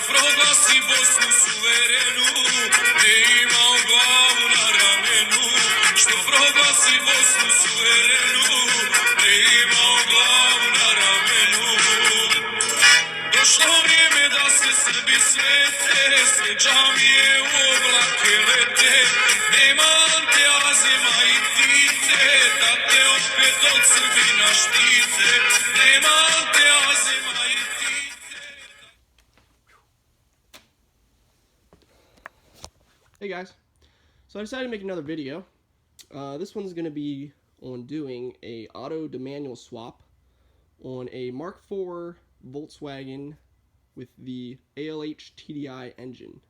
proglasi Bosnu suverenu, ne ima u glavu na ramenu. Što proglasi Bosnu suverenu, ne ima u glavu na ramenu. Došlo vrijeme da se Srbi svete, sve džamije u oblake lete. Nema Ante, Azima i Tite, da te opet od Srbina štite. Nema Ante, Azima i Tite. Hey guys, so I decided to make another video. This one's going to be on doing a auto to manual swap on a Mk4 Volkswagen with the ALH TDI engine.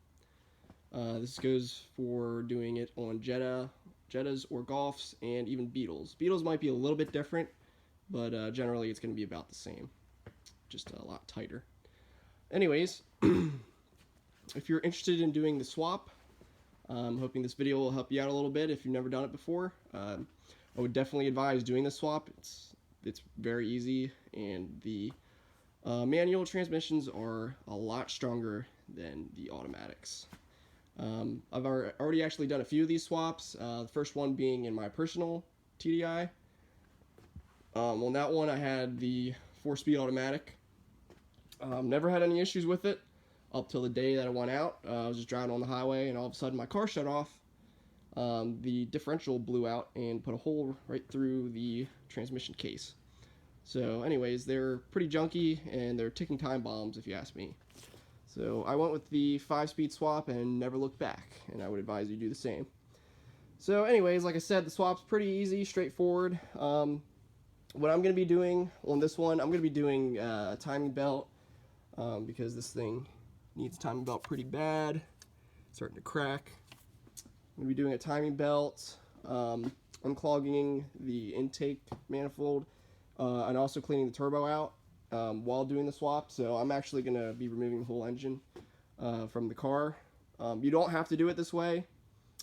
This goes for doing it on Jettas or Golfs and even Beetles. Beetles might be a little bit different, but generally it's going to be about the same, just a lot tighter. Anyways, if you're interested in doing the swap, I'm hoping this video will help you out a little bit if you've never done it before. I would definitely advise doing the swap. It's very easy, and the manual transmissions are a lot stronger than the automatics. I've already actually done a few of these swaps, the first one being in my personal TDI. On that one I had the 4-speed automatic. Never had any issues with it up till the day that I went out. I was just driving on the highway and all of a sudden my car shut off. The differential blew out and put a hole right through the transmission case. So anyways, they're pretty junky and they're ticking time bombs if you ask me. So I went with the 5-speed swap and never looked back, and I would advise you do the same. So anyways, like I said, the swap's pretty easy, straightforward. What I'm going to be doing on this one, I'm going to be doing a timing belt because this thing needs a timing belt pretty bad. It's starting to crack. I'm going to be doing a timing belt, unclogging the intake manifold, and also cleaning the turbo out while doing the swap. So I'm actually going to be removing the whole engine from the car. You don't have to do it this way.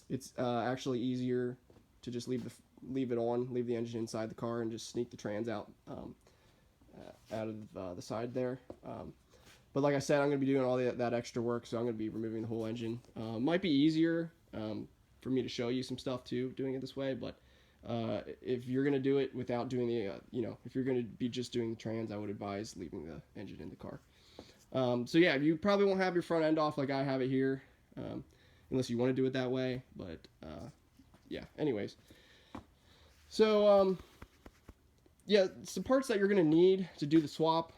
It's actually easier to just leave the engine inside the car and just sneak the trans out of the side there. But like I said, I'm going to be doing all that extra work, so I'm going to be removing the whole engine. Might be easier for me to show you some stuff too, doing it this way, but if you're going to do it without doing the, if you're going to be just doing the trans, I would advise leaving the engine in the car. So yeah, you probably won't have your front end off like I have it here, unless you want to do it that way, but yeah, anyways. So, yeah, some parts that you're going to need to do the swap.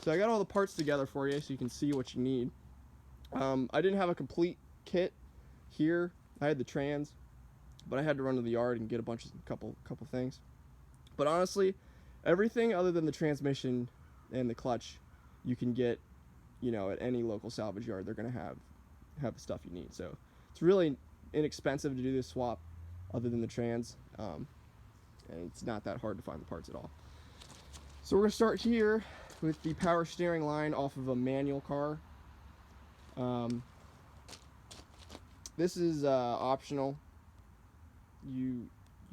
So I got all the parts together for you so you can see what you need. I didn't have a complete kit here. I had the trans, but I had to run to the yard and get a couple things. But honestly, everything other than the transmission and the clutch, you can get, at any local salvage yard. They're going to have the stuff you need. So it's really inexpensive to do this swap other than the trans, and it's not that hard to find the parts at all. So we're going to start here with the power steering line off of a manual car. This is optional. You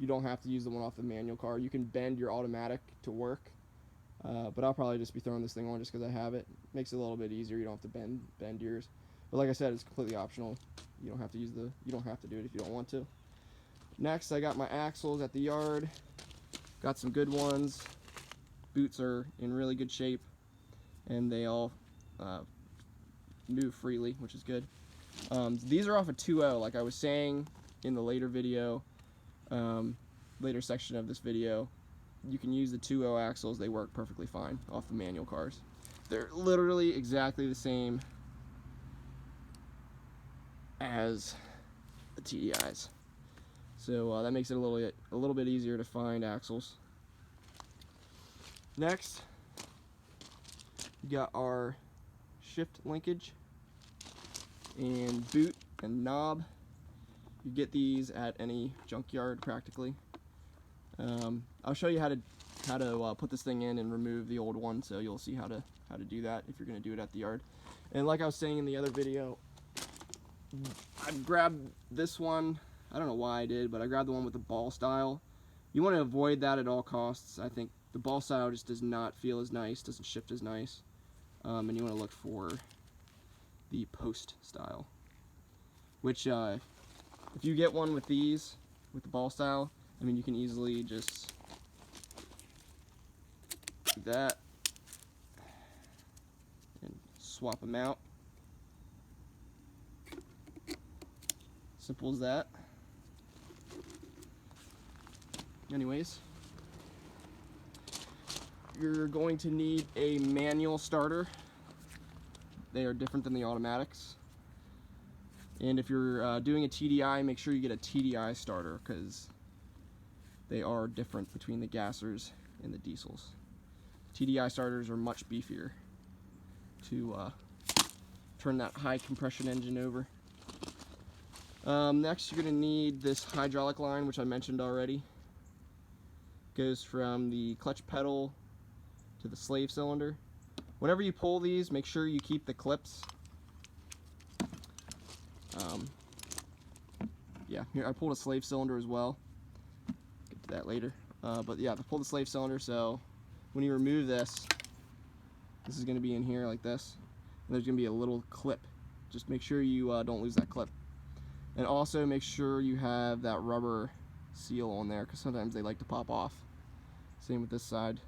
don't have to use the one off the manual car. You can bend your automatic to work, but I'll probably just be throwing this thing on just because I have it. Makes it a little bit easier. You don't have to bend yours. But like I said, it's completely optional. You don't have to do it if you don't want to. Next, I got my axles at the yard. Got some good ones. Boots are in really good shape, and they all move freely, which is good. These are off a 2.0, like I was saying in the later section of this video. You can use the 2.0 axles. They work perfectly fine off the manual cars. They're literally exactly the same as the TDIs. So that makes it a little bit easier to find axles. Next, we got our shift linkage and boot and knob. You get these at any junkyard practically. I'll show you how to put this thing in and remove the old one, so you'll see how to do that if you're going to do it at the yard. And like I was saying in the other video, I grabbed this one. I don't know why I did, but I grabbed the one with the ball style. You want to avoid that at all costs. I think the ball style just does not feel as nice, doesn't shift as nice, and you want to look for the post style, which if you get one with these, with the ball style, I mean, you can easily just do that and swap them out. Simple as that. Anyways, you're going to need a manual starter. They are different than the automatics. And if you're doing a TDI, make sure you get a TDI starter, because they are different between the gassers and the diesels. TDI starters are much beefier to turn that high compression engine over. Next, you're going to need this hydraulic line, which I mentioned already. Goes from the clutch pedal to the slave cylinder. Whenever you pull these, make sure you keep the clips. Yeah, here I pulled a slave cylinder as well. Get to that later. But yeah, I pulled the slave cylinder, so when you remove this, this is going to be in here like this. And there's going to be a little clip. Just make sure you don't lose that clip. And also make sure you have that rubber seal on there, because sometimes they like to pop off. Same with this side.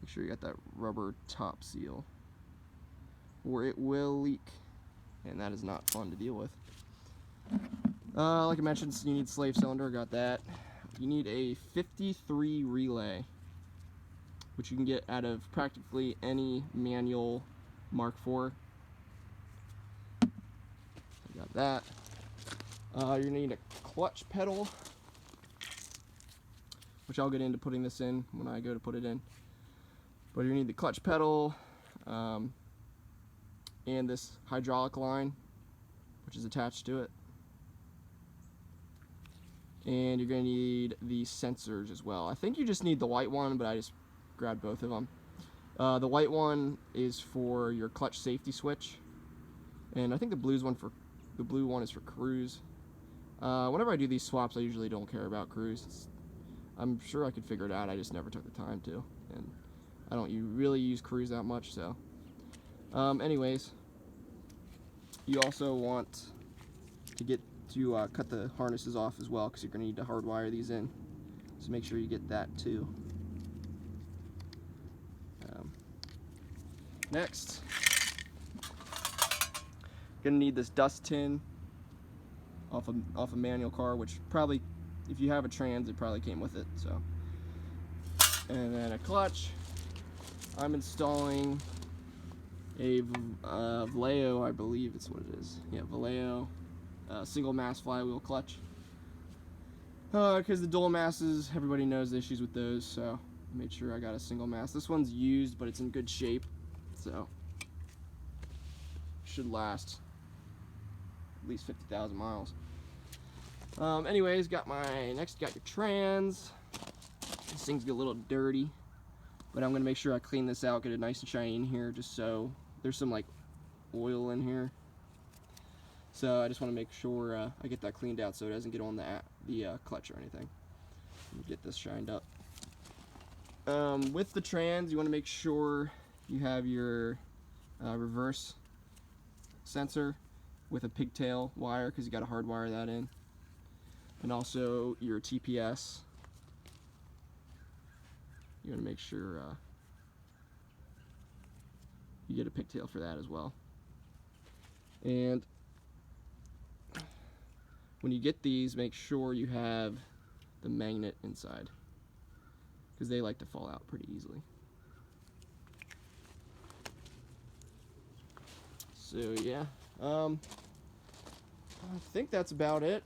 Make sure you got that rubber top seal, or it will leak, and that is not fun to deal with. Like I mentioned, you need slave cylinder, got that. You need a 53 relay, which you can get out of practically any manual Mark IV. Got that. You're gonna need a clutch pedal, which I'll get into putting this in when I go to put it in. But you need the clutch pedal and this hydraulic line, which is attached to it. And you're going to need the sensors as well. I think you just need the white one, but I just grabbed both of them. The white one is for your clutch safety switch, and I think the blue one is for cruise. Whenever I do these swaps, I usually don't care about cruise. I'm sure I could figure it out. I just never took the time to, and I don't really use cruise that much. So, anyways, you also want to cut the harnesses off as well, because you're going to need to hardwire these in. So make sure you get that too. Next, gonna need this dust tin off a manual car, which probably, if you have a trans, it probably came with it. So, and then a clutch. I'm installing a Vallejo, I believe it's what it is. Yeah, Vallejo single mass flywheel clutch. Because the dual masses, everybody knows the issues with those, so I made sure I got a single mass. This one's used, but it's in good shape, so should last at least 50,000 miles. Anyways, got your trans. These things get a little dirty, but I'm gonna make sure I clean this out, get it nice and shiny in here, just so there's some like oil in here. So I just want to make sure I get that cleaned out so it doesn't get on the clutch or anything. Let me get this shined up. With the trans, you want to make sure you have your reverse sensor with a pigtail wire, because you got to hardwire that in, and also your TPS. You want to make sure you get a pigtail for that as well. And when you get these, make sure you have the magnet inside, because they like to fall out pretty easily. So yeah, I think that's about it.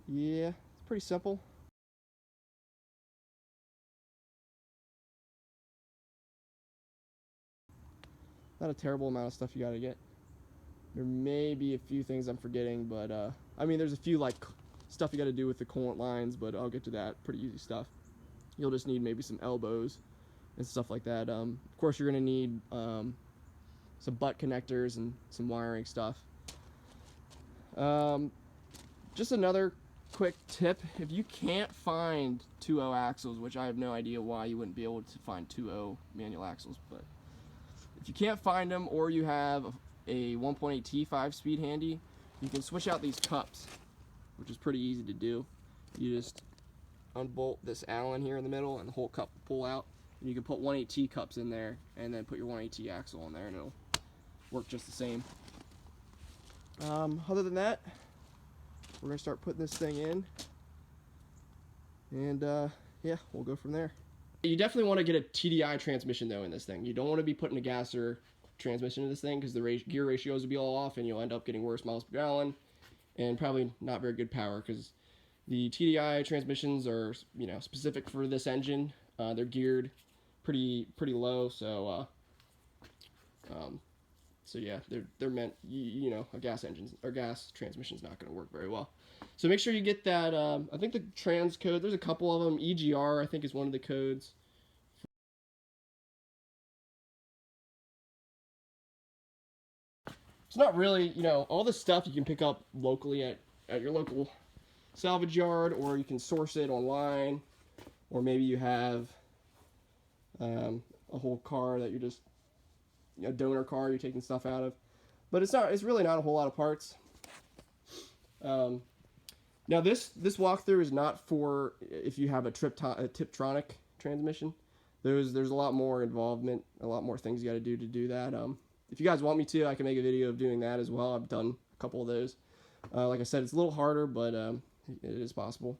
Yeah, it's pretty simple. Not a terrible amount of stuff you gotta get. There may be a few things I'm forgetting, but I mean, there's a few like stuff you got to do with the coolant lines, but I'll get to that. Pretty easy stuff. You'll just need maybe some elbows and stuff like that. Of course, you're going to need some butt connectors and some wiring stuff. Just another quick tip: if you can't find 2.0 axles, which I have no idea why you wouldn't be able to find 2.0 manual axles, but If you can't find them, or you have a 1.8T 5-speed handy, you can switch out these cups, which is pretty easy to do. You just unbolt this Allen here in the middle, and the whole cup will pull out. And you can put 1.8T cups in there, and then put your 1.8T axle in there, and it'll work just the same. Other than that, we're gonna start putting this thing in, and yeah, we'll go from there. You definitely want to get a TDI transmission though in this thing. You don't want to be putting a gasser transmission in this thing, because the gear ratios will be all off, and you'll end up getting worse miles per gallon, and probably not very good power, because the TDI transmissions are, you know, specific for this engine. They're geared pretty low, so so yeah, they're meant, you know, a gas engine or gas transmission's not going to work very well. So make sure you get that. I think the trans code, there's a couple of them. EGR I think is one of the codes. It's not really, you know, all this stuff you can pick up locally at your local salvage yard, or you can source it online, or maybe you have a whole car that you're just, a donor car you're taking stuff out of. But it's really not a whole lot of parts. Now this walkthrough is not for if you have a tiptronic transmission. There's a lot more involvement, a lot more things you got to do that. If you guys want me to, I can make a video of doing that as well. I've done a couple of those. Like I said, it's a little harder, but it is possible.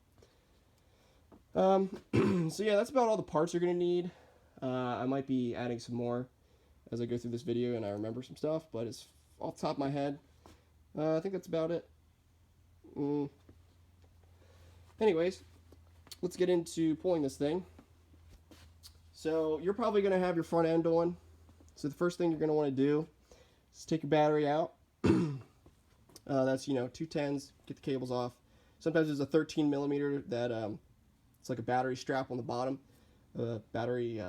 So yeah, that's about all the parts you're gonna need. I might be adding some more as I go through this video and I remember some stuff, but it's off the top of my head. I think that's about it. Anyways, let's get into pulling this thing. So you're probably going to have your front end on. So the first thing you're going to want to do is take your battery out. That's, you know, 210s, get the cables off. Sometimes there's a 13 millimeter that it's like a battery strap on the bottom, battery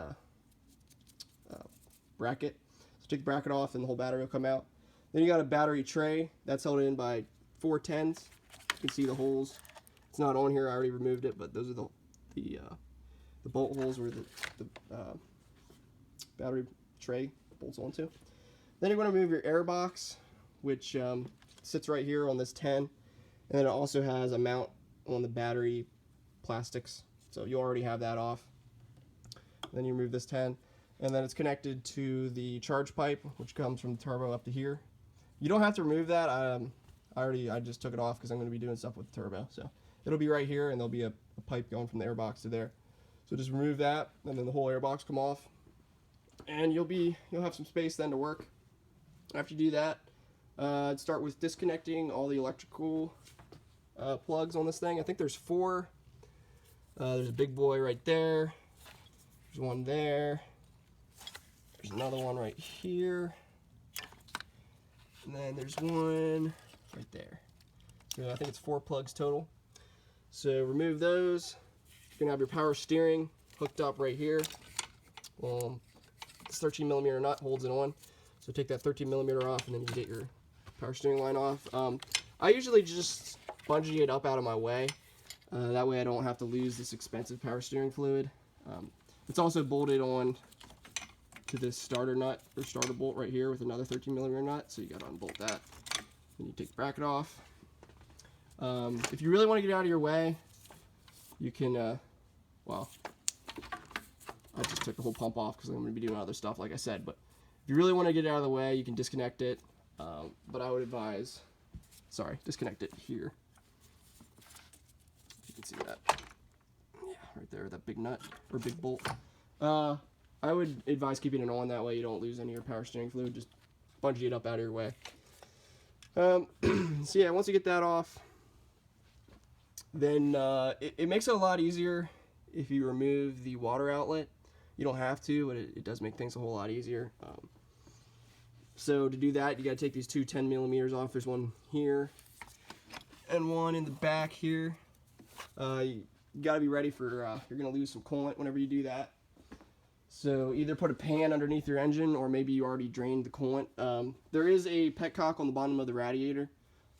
bracket. So take the bracket off and the whole battery will come out. Then you got a battery tray that's held in by 4 10s. You can see the holes. It's not on here, I already removed it, but those are the bolt holes where the battery tray bolts onto. Then you're going to remove your air box, which sits right here on this 10, and then it also has a mount on the battery plastics, so you already have that off. Then you remove this 10, and then it's connected to the charge pipe, which comes from the turbo up to here. You don't have to remove that. I just took it off because I'm going to be doing stuff with the turbo, so it'll be right here, and there'll be a pipe going from the air box to there. So just remove that, and then the whole air box come off, and you'll have some space then to work. After you do that, I'd start with disconnecting all the electrical plugs on this thing. I think there's 4. There's a big boy right there. There's one there. There's another one right here. And then there's one right there. So I think it's 4 plugs total. So remove those. You're gonna have your power steering hooked up right here. This 13 millimeter nut holds it on. So take that 13 millimeter off, and then you get your power steering line off. I usually just bungee it up out of my way. That way I don't have to lose this expensive power steering fluid. It's also bolted on to this starter nut or starter bolt right here with another 13 millimeter nut. So you gotta unbolt that. Then you take the bracket off. If you really want to get out of your way, you can, well, I just took the whole pump off because I'm going to be doing other stuff, like I said. But if you really want to get it out of the way, you can disconnect it. But I would advise, disconnect it here. You can see that. Yeah, right there, that big nut, or big bolt. I would advise keeping it on, that way you don't lose any of your power steering fluid. Just bungee it up out of your way. So yeah, once you get that off, then it makes it a lot easier if you remove the water outlet. You don't have to, but it does make things a whole lot easier. So to do that, you got to take these 2 10 millimeters off. There's one here and one in the back here. You got to be ready for, you're going to lose some coolant whenever you do that. So either put a pan underneath your engine, or maybe you already drained the coolant. There is a petcock on the bottom of the radiator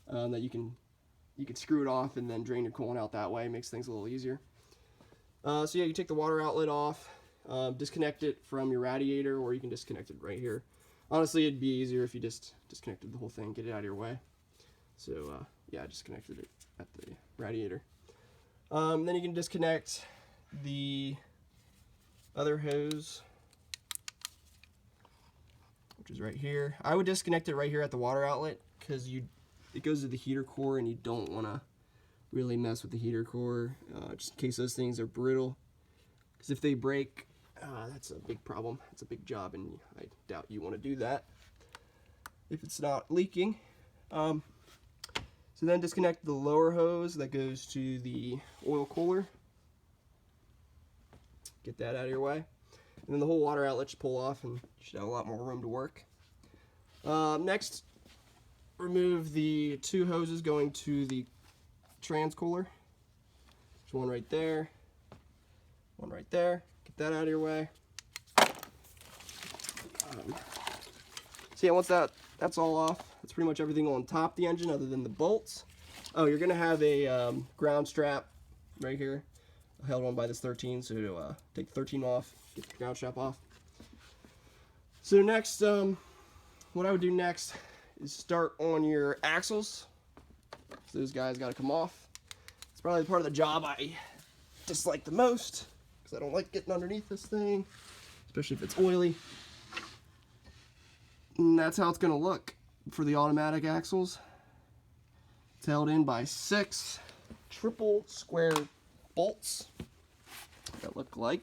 that you can screw it off and then drain your coolant out that way. It makes things a little easier. So yeah, you take the water outlet off, disconnect it from your radiator, or you can disconnect it right here. Honestly, it'd be easier if you just disconnected the whole thing, get it out of your way. So yeah, I disconnected it at the radiator. Then you can disconnect the other hose, which is right here. I would disconnect it right here at the water outlet because it goes to the heater core, and you don't want to really mess with the heater core, just in case those things are brittle. Because if they break, that's a big problem. It's a big job, and I doubt you want to do that if it's not leaking. So then disconnect the lower hose that goes to the oil cooler. Get that out of your way. And then the whole water outlet should pull off, and you should have a lot more room to work. Next, remove the two hoses going to the trans cooler. There's one right there, one right there. Get that out of your way. So yeah, once that's all off, that's pretty much everything on top of the engine other than the bolts. Oh, you're gonna have a ground strap right here, held on by this 13. So to take the 13 off, get the ground strap off. So next, what I would do next is start on your axles. So those guys got to come off. It's probably the part of the job I dislike the most because I don't like getting underneath this thing, especially if it's oily. And that's how it's going to look for the automatic axles. It's held in by 6 triple square bolts that look like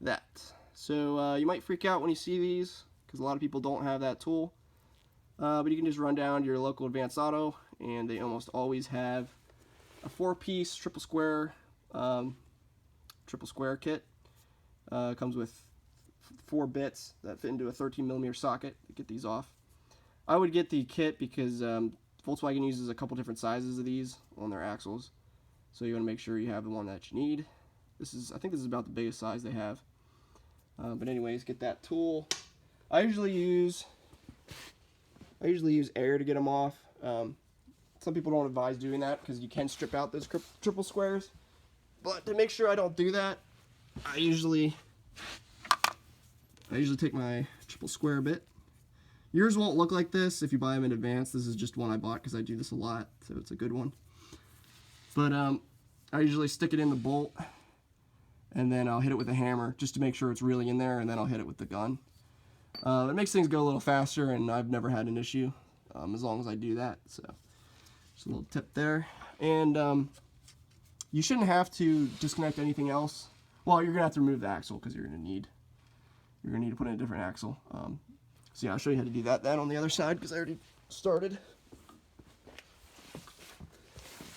that. So you might freak out when you see these because a lot of people don't have that tool. But you can just run down to your local Advanced Auto, and they almost always have a 4-piece triple square kit. Comes with 4 bits that fit into a 13mm socket to get these off. I would get the kit because Volkswagen uses a couple different sizes of these on their axles, so you want to make sure you have the one that you need. I think this is about the biggest size they have. But anyways, get that tool. I usually use air to get them off. Some people don't advise doing that because you can strip out those triple squares. But to make sure I don't do that, I usually take my triple square bit. Yours won't look like this if you buy them in advance. This is just one I bought because I do this a lot, so it's a good one. But I usually stick it in the bolt, and then I'll hit it with a hammer just to make sure it's really in there, and then I'll hit it with the gun. It makes things go a little faster, and I've never had an issue as long as I do that. So just a little tip there. And you shouldn't have to disconnect anything else. Well, you're gonna have to remove the axle because you're gonna need to put in a different axle. So yeah, I'll show you how to do that on the other side because I already started.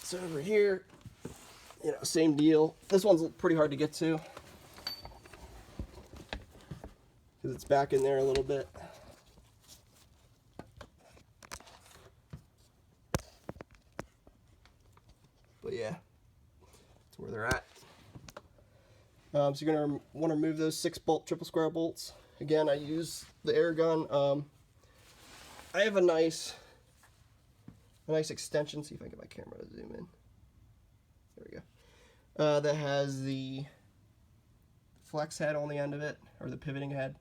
So over here, same deal. This one's pretty hard to get to because it's back in there a little bit. But yeah, that's where they're at. So you're going to want to remove those 6-bolt triple square bolts. Again, I use the air gun. I have a nice extension. See if I can get my camera to zoom in. There we go. That has the flex head on the end of it, or the pivoting head,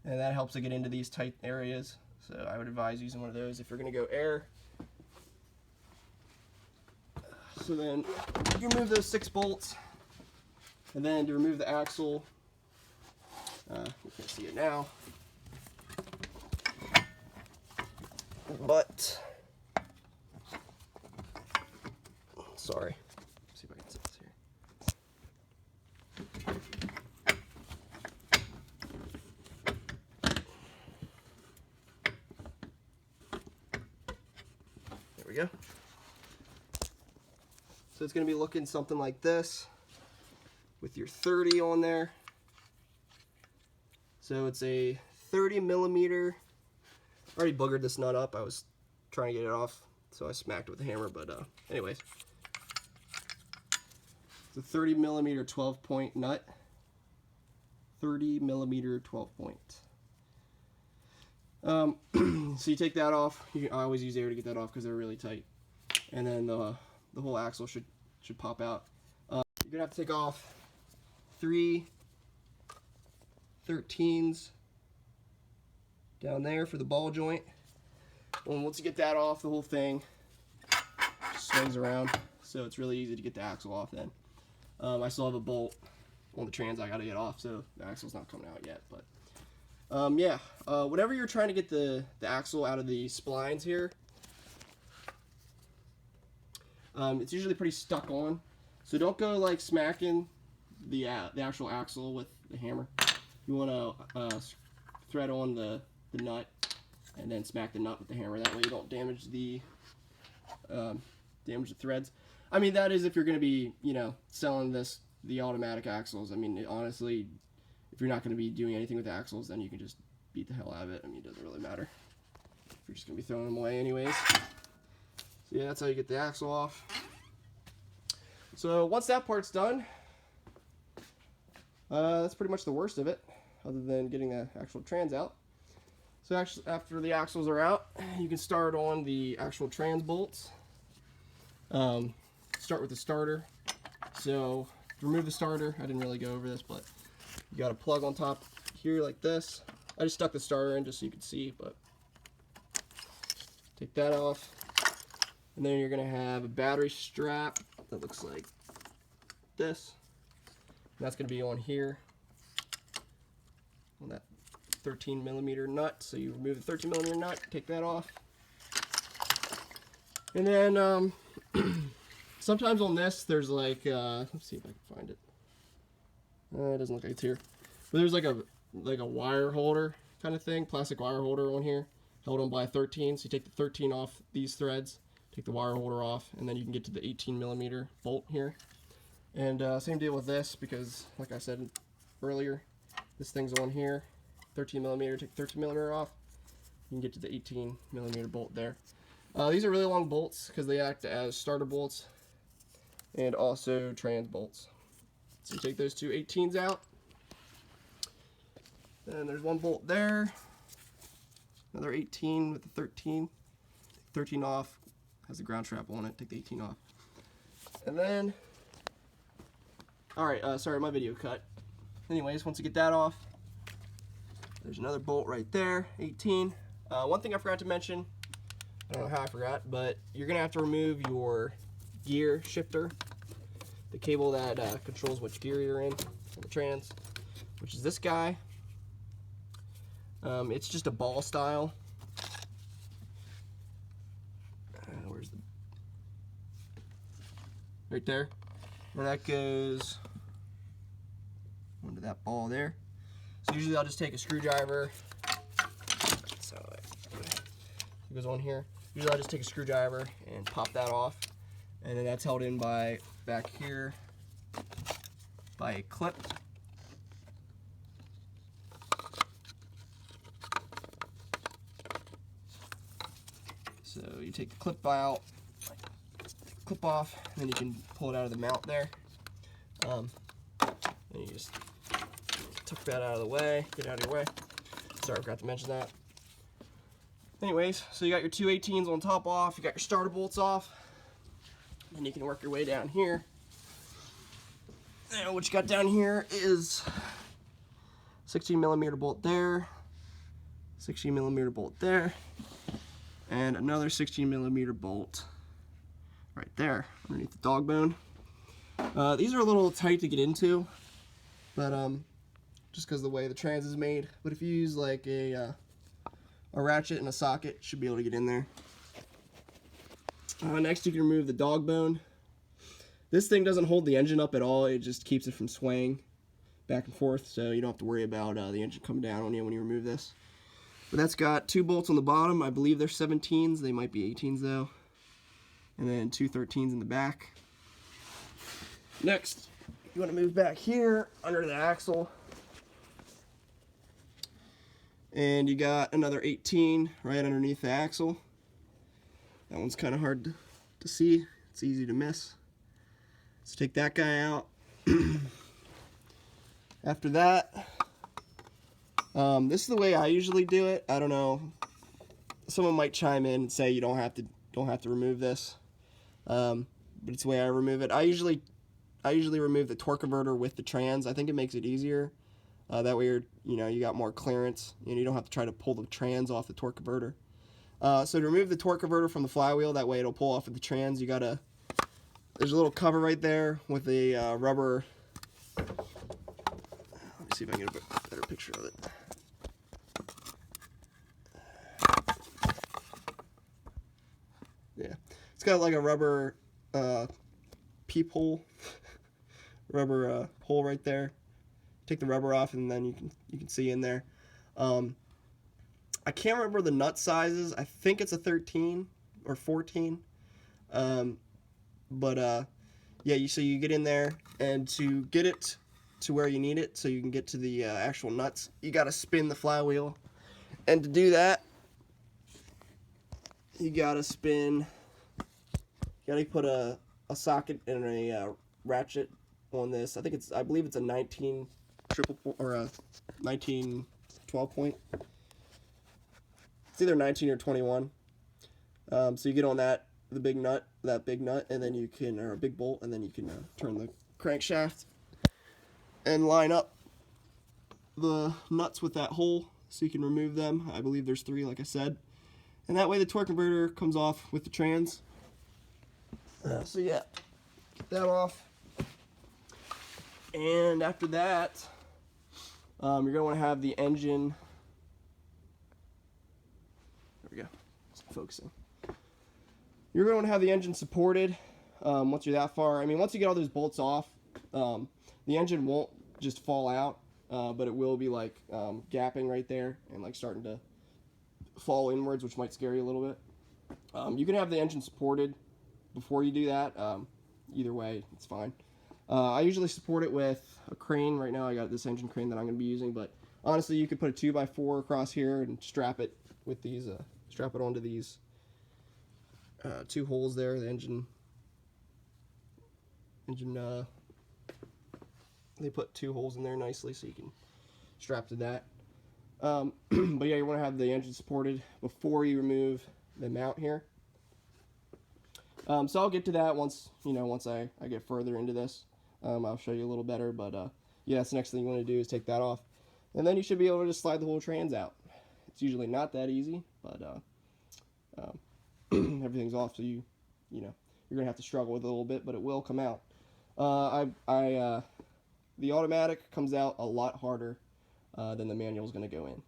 and that helps to get into these tight areas. So I would advise using one of those if you're going to go air. So then you remove those 6 bolts, and then to remove the axle, you can't see it now, but sorry. Let's see if I can set this here. There we go. So it's going to be looking something like this with your 30 on there. So it's a 30mm. I already boogered this nut up. I was trying to get it off, so I smacked it with a hammer. But anyways, it's a 30mm 12-point nut. 30mm 12-point. So you take that off. I always use air to get that off because they're really tight. And then the whole axle should pop out. You're gonna have to take off 3 13s down there for the ball joint. And once you get that off, the whole thing swings around, so it's really easy to get the axle off then. I still have a bolt on the trans I gotta get off, so the axle's not coming out yet. But yeah, whenever you're trying to get the axle out of the splines here, it's usually pretty stuck on, so don't go like smacking the actual axle with the hammer. You want to thread on the nut and then smack the nut with the hammer. That way you don't damage the threads. I mean, that is if you're going to be, you know, selling the automatic axles. I mean, honestly, if you're not going to be doing anything with the axles, then you can just beat the hell out of it. I mean, it doesn't really matter. You're just going to be throwing them away anyways. So yeah, that's how you get the axle off. So once that part's done, that's pretty much the worst of it, other than getting the actual trans out. So actually, after the axles are out, you can start on the actual trans bolts. Start with the starter. So remove the starter. I didn't really go over this, but you got a plug on top here like this. I just stuck the starter in just so you could see, but take that off. And then you're going to have a battery strap that looks like this. And that's going to be on here, on that 13mm nut. So you remove the 13mm nut, take that off. And then sometimes on this there's like, let's see if I can find it. It doesn't look like it's here. But there's like a wire holder kind of thing, plastic wire holder on here, held on by a 13. So you take the 13 off these threads, take the wire holder off, and then you can get to the 18mm bolt here. And same deal with this, because like I said earlier, this thing's on here, 13mm, take the 13mm off, you can get to the 18mm bolt there. These are really long bolts because they act as starter bolts and also trans bolts. So you take those two 18s out, and there's one bolt there, another 18 with the 13, 13 off, has a ground strap on it, take the 18 off. And then, alright, sorry, my video cut. Anyways, once you get that off, there's another bolt right there, 18. One thing I forgot to mention, I don't know how I forgot, but you're going to have to remove your gear shifter, the cable that controls which gear you're in on the trans, which is this guy. It's just a ball style. Where's the... Right there. And that goes onto that ball there. So usually I'll just take a screwdriver. So it goes on here. Usually I'll just take a screwdriver and pop that off. And then that's held in by back here by a clip. So you take the clip out, clip off, and then you can pull it out of the mount there. And you just tuck that out of the way, get it out of your way. Sorry, I forgot to mention that. Anyways, so you got your two 18s on top off, you got your starter bolts off, and you can work your way down here. And what you got down here is 16mm bolt there, 16mm bolt there, and another 16mm bolt right there underneath the dog bone. These are a little tight to get into, but just because of the way the trans is made. But if you use like a ratchet and a socket, you should be able to get in there. Next, you can remove the dog bone. This thing doesn't hold the engine up at all. It just keeps it from swaying back and forth, so you don't have to worry about the engine coming down on you when you remove this. But that's got two bolts on the bottom. I believe they're 17s. They might be 18s though. And then two 13s in the back. Next, you want to move back here under the axle. And you got another 18 right underneath the axle. That one's kind of hard to see. It's easy to miss. So take that guy out. After that, this is the way I usually do it. I don't know. Someone might chime in and say you don't have to remove this, but it's the way I remove it. I usually remove the torque converter with the trans. I think it makes it easier. That way you got more clearance and you don't have to try to pull the trans off the torque converter. So to remove the torque converter from the flywheel, that way it'll pull off of the trans, there's a little cover right there with a rubber. Let me see if I can get a better picture of it. Yeah, it's got like a rubber peephole, rubber hole right there. Take the rubber off, and then you can see in there. I can't remember the nut sizes. I think it's a 13 or 14. Yeah, so you get in there, and to get it to where you need it, so you can get to the actual nuts, you got to spin the flywheel. And to do that, you got to put a socket and a ratchet on this. I believe it's a 19 triple or a 19 12 point. It's either 19 or 21. So you get on that big nut, and then you can, or a big bolt, and then you can turn the crankshaft and line up the nuts with that hole so you can remove them. I believe there's 3, like I said. And that way the torque converter comes off with the trans. So yeah, get that off. And after that, you're going to want to have the engine. There we go. It's focusing. You're going to want to have the engine supported once you're that far. I mean, once you get all those bolts off, the engine won't just fall out, but it will be like gapping right there and like starting to fall inwards, which might scare you a little bit. You can have the engine supported before you do that. Either way, it's fine. I usually support it with a crane. Right now I got this engine crane that I'm going to be using, but honestly you could put a 2x4 across here and strap it with these, strap it onto these 2 holes there. The engine, they put 2 holes in there nicely so you can strap to that. But yeah, you want to have the engine supported before you remove the mount here. So I'll get to that once I get further into this. I'll show you a little better, but yeah, that's the next thing you want to do is take that off, and then you should be able to just slide the whole trans out. It's usually not that easy, but everything's off, so you're gonna have to struggle with it a little bit, but it will come out. The automatic comes out a lot harder than the manual is gonna go in.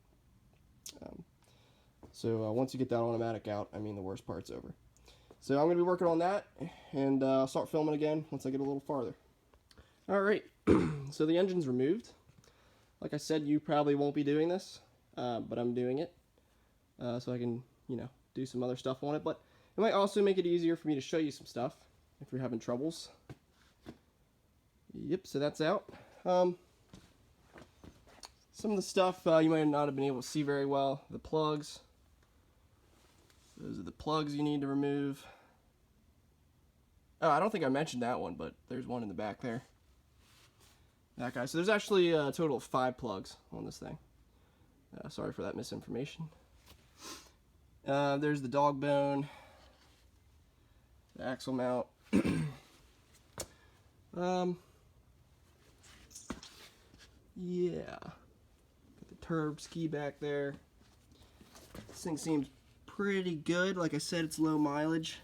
So once you get that automatic out, I mean, the worst part's over. So I'm going to be working on that, and I'll start filming again once I get a little farther. Alright, so the engine's removed. Like I said, you probably won't be doing this, but I'm doing it. So I can, do some other stuff on it, but it might also make it easier for me to show you some stuff if you're having troubles. Yep, so that's out. Some of the stuff you might not have been able to see very well. The plugs. Those are the plugs you need to remove. Oh, I don't think I mentioned that one, but there's one in the back there. That guy. So there's actually a total of 5 plugs on this thing. Sorry for that misinformation. There's the dog bone, the axle mount. Yeah. Got the turb ski back there. This thing seems pretty good. Like I said, it's low mileage.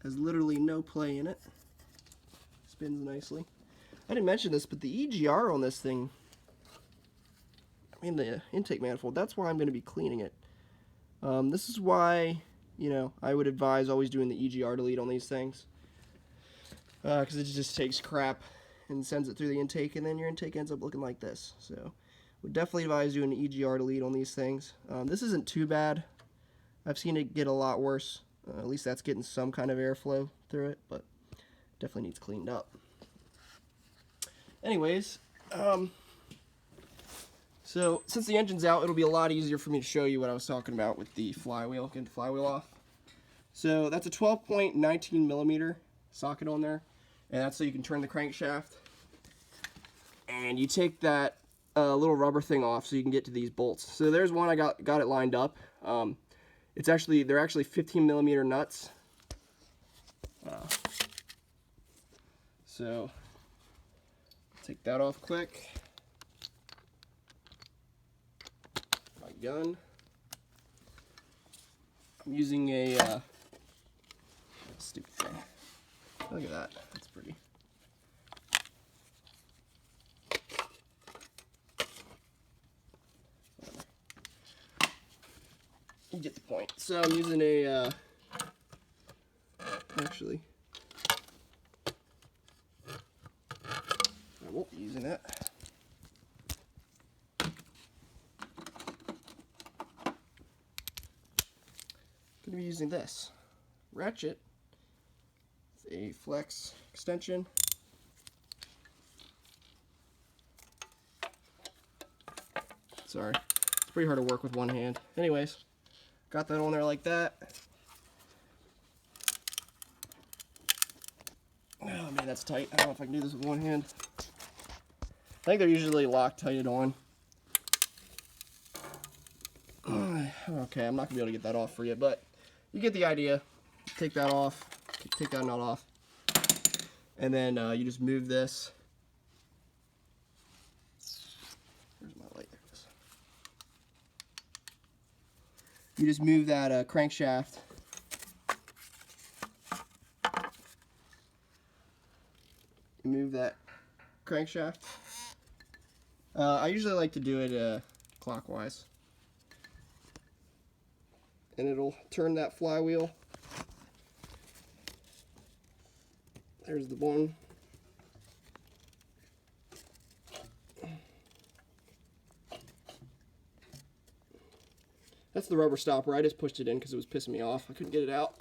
Has literally no play in it. Spins nicely. I didn't mention this, but the EGR on this thing, I mean the intake manifold, that's why I'm going to be cleaning it. This is why, I would advise always doing the EGR delete on these things. Because it just takes crap and sends it through the intake, and then your intake ends up looking like this. So, would definitely advise doing an EGR delete on these things. This isn't too bad. I've seen it get a lot worse. At least that's getting some kind of airflow through it, but definitely needs cleaned up. Anyways, so since the engine's out, it'll be a lot easier for me to show you what I was talking about with the flywheel, getting the flywheel off. So that's a 12.19 millimeter socket on there, and that's so you can turn the crankshaft. And you take that little rubber thing off so you can get to these bolts. So there's one, I got it lined up. They're actually 15 millimeter nuts. So take that off quick. gun. I'm using a stupid thing. Look at that. That's pretty. You get the point. So I'm using a actually, I won't be using it. I'm going to be using this ratchet. It's a flex extension. Sorry, it's pretty hard to work with one hand. Anyways, got that on there like that. Oh man, that's tight. I don't know if I can do this with one hand. I think they're usually Loctited on. Okay, I'm not gonna be able to get that off for you, but you get the idea. Take that off, take that nut off, and then you just move this. Where's my light? There it is. You just move that crankshaft. You move that crankshaft. I usually like to do it clockwise. And it'll turn that flywheel. There's the one. That's the rubber stopper. I just pushed it in because it was pissing me off. I couldn't get it out.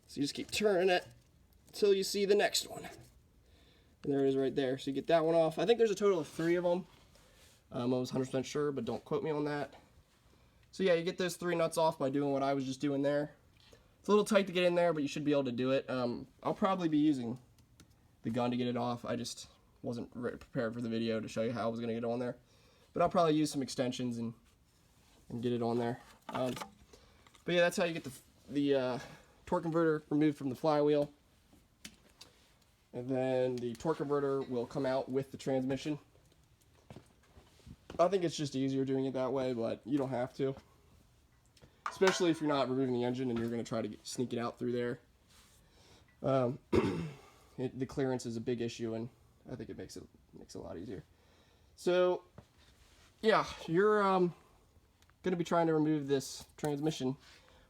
So you just keep turning it until you see the next one. And there it is right there. So you get that one off. I think there's a total of 3 of them. I was 100% sure, but don't quote me on that. So yeah, you get those 3 nuts off by doing what I was just doing there. It's a little tight to get in there, but you should be able to do it. I'll probably be using the gun to get it off. I just wasn't prepared for the video to show you how I was going to get it on there. But I'll probably use some extensions and get it on there. But yeah, that's how you get the torque converter removed from the flywheel. And then the torque converter will come out with the transmission. I think it's just easier doing it that way, but you don't have to. Especially if you're not removing the engine and you're going to try to sneak it out through there. The clearance is a big issue, and I think it makes it a lot easier. So, yeah, you're going to be trying to remove this transmission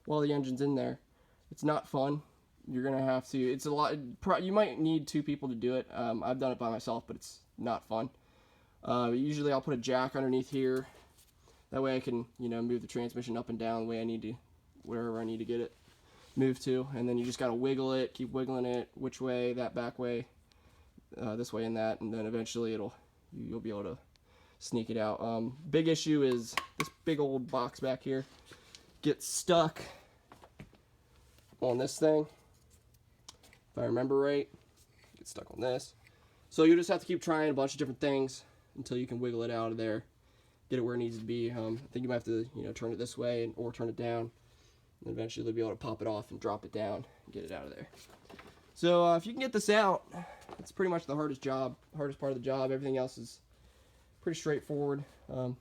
while the engine's in there. It's not fun. You're going to have to, it's a lot, you might need 2 people to do it. I've done it by myself, but it's not fun. Usually I'll put a jack underneath here. That way I can, move the transmission up and down the way I need to, wherever I need to get it moved to. And then you just got to wiggle it, keep wiggling it, which way, that back way, this way and that, and then eventually you'll be able to sneak it out. Big issue is this big old box back here gets stuck on this thing. If I remember right, get stuck on this. So you just have to keep trying a bunch of different things until you can wiggle it out of there, get it where it needs to be. I think you might have to, turn it this way or turn it down, and eventually you'll be able to pop it off and drop it down and get it out of there. So if you can get this out, it's pretty much the hardest part of the job. Everything else is pretty straightforward. But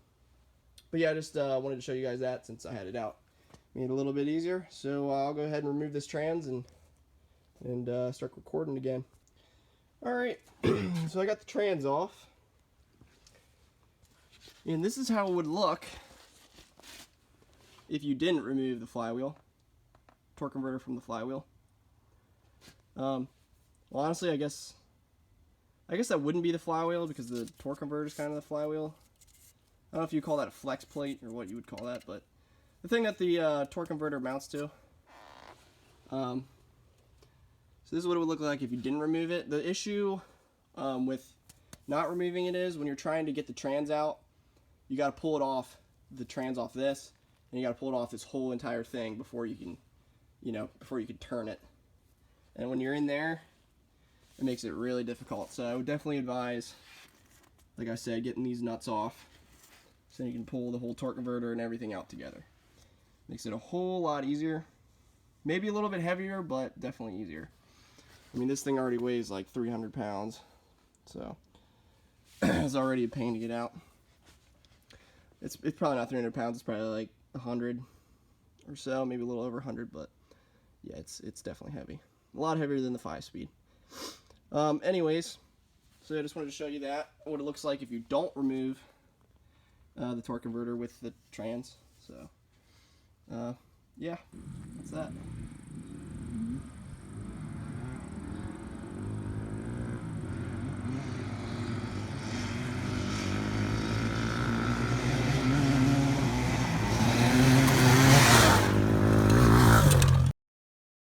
yeah, I just wanted to show you guys that since I had it out. Made it a little bit easier. So I'll go ahead and remove this trans and start recording again. Alright, so I got the trans off. And this is how it would look if you didn't remove the flywheel, torque converter from the flywheel. Well, honestly, I guess that wouldn't be the flywheel because the torque converter is kind of the flywheel. I don't know if you call that a flex plate or what you would call that, but the thing that the torque converter mounts to. So this is what it would look like if you didn't remove it. The issue with not removing it is when you're trying to get the trans out, you got to pull it off, the trans off this, and you got to pull it off this whole entire thing before you can, before you can turn it. And when you're in there, it makes it really difficult. So I would definitely advise, like I said, getting these nuts off so you can pull the whole torque converter and everything out together. Makes it a whole lot easier. Maybe a little bit heavier, but definitely easier. I mean, this thing already weighs like 300 pounds, so it's already a pain to get out. It's probably not 300 pounds. It's probably like 100 or so, maybe a little over 100, but yeah, it's definitely heavy. A lot heavier than the 5-speed. Anyways, so I just wanted to show you that, what it looks like if you don't remove the torque converter with the trans. So, yeah, that's that.